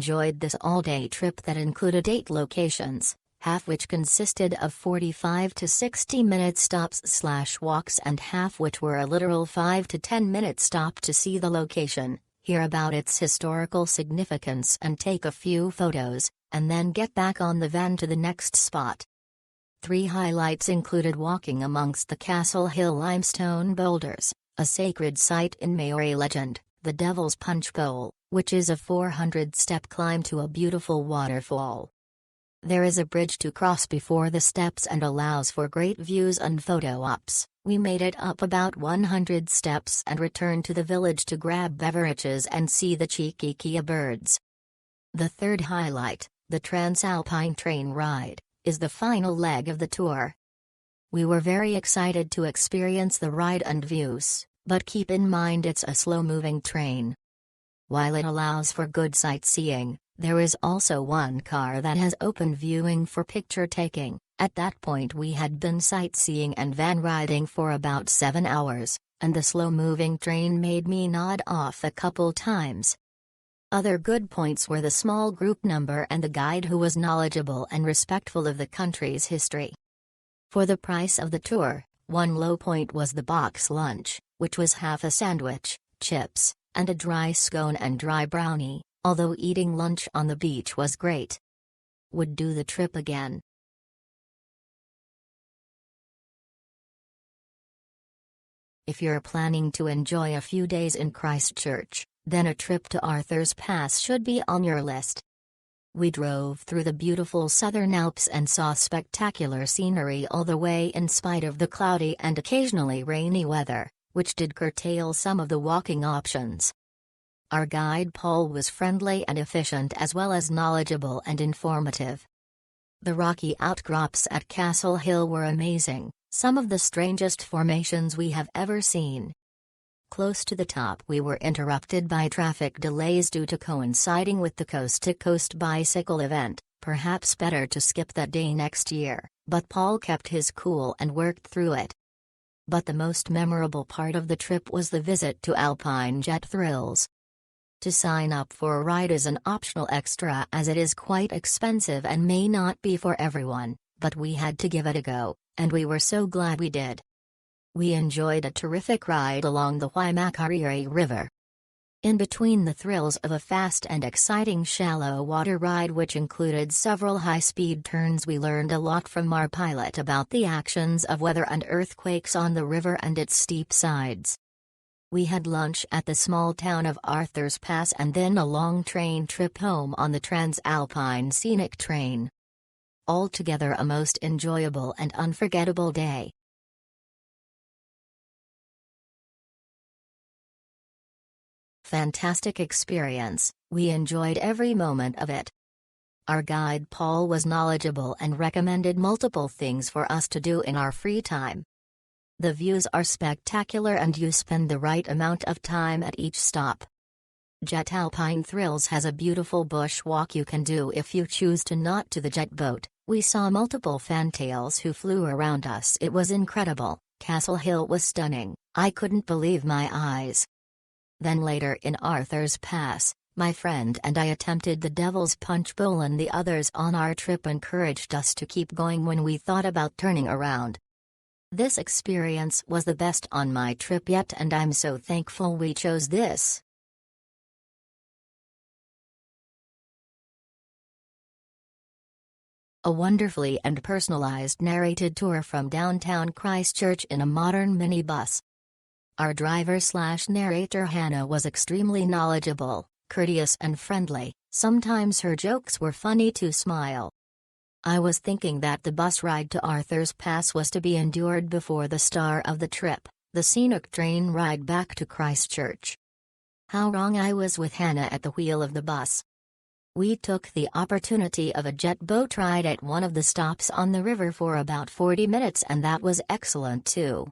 enjoyed this all-day trip that included 8 locations, half which consisted of 45 to 60-minute stops/walks and half which were a literal 5 to 10-minute stop to see the location, hear about its historical significance and take a few photos, and then get back on the van to the next spot. 3 highlights included walking amongst the Castle Hill limestone boulders, a sacred site in Maori legend, the Devils Punchbowl, which is a 400-step climb to a beautiful waterfall. There is a bridge to cross before the steps and allows for great views and photo ops. We made it up about 100 steps and returned to the village to grab beverages and see the cheeky kia birds. The third highlight, the TranzAlpine train ride, is the final leg of the tour. We were very excited to experience the ride and views, but keep in mind it's a slow-moving train. While it allows for good sightseeing, there is also one car that has open viewing for picture taking. At that point we had been sightseeing and van riding for about 7 hours, and the slow-moving train made me nod off a couple times. Other good points were the small group number and the guide who was knowledgeable and respectful of the country's history. For the price of the tour, one low point was the box lunch, which was half a sandwich, chips, and a dry scone and dry brownie, although eating lunch on the beach was great. Would do the trip again. If you're planning to enjoy a few days in Christchurch, then a trip to Arthur's Pass should be on your list. We drove through the beautiful Southern Alps and saw spectacular scenery all the way in spite of the cloudy and occasionally rainy weather, which did curtail some of the walking options. Our guide Paul was friendly and efficient as well as knowledgeable and informative. The rocky outcrops at Castle Hill were amazing, some of the strangest formations we have ever seen. Close to the top we were interrupted by traffic delays due to coinciding with the coast-to-coast bicycle event. Perhaps better to skip that day next year, but Paul kept his cool and worked through it. But the most memorable part of the trip was the visit to Alpine Jet Thrills. To sign up for a ride is an optional extra as it is quite expensive and may not be for everyone, but we had to give it a go, and we were so glad we did. We enjoyed a terrific ride along the Waimakariri River. In between the thrills of a fast and exciting shallow water ride which included several high-speed turns, we learned a lot from our pilot about the actions of weather and earthquakes on the river and its steep sides. We had lunch at the small town of Arthur's Pass and then a long train trip home on the TranzAlpine scenic train. Altogether a most enjoyable and unforgettable day. Fantastic experience, we enjoyed every moment of it. Our guide Paul was knowledgeable and recommended multiple things for us to do in our free time. The views are spectacular and you spend the right amount of time at each stop. Jet Alpine Thrills has a beautiful bush walk you can do if you choose to not to the jet boat. We saw multiple fantails who flew around us. It was incredible. Castle Hill was stunning, I couldn't believe my eyes. Then later in Arthur's Pass, my friend and I attempted the Devils Punchbowl and the others on our trip encouraged us to keep going when we thought about turning around. This experience was the best on my trip yet and I'm so thankful we chose this. A wonderfully and personalized narrated tour from downtown Christchurch in a modern minibus. Our driver/narrator Hannah was extremely knowledgeable, courteous and friendly, sometimes her jokes were funny to smile. I was thinking that the bus ride to Arthur's Pass was to be endured before the star of the trip, the scenic train ride back to Christchurch. How wrong I was with Hannah at the wheel of the bus. We took the opportunity of a jet boat ride at one of the stops on the river for about 40 minutes and that was excellent too.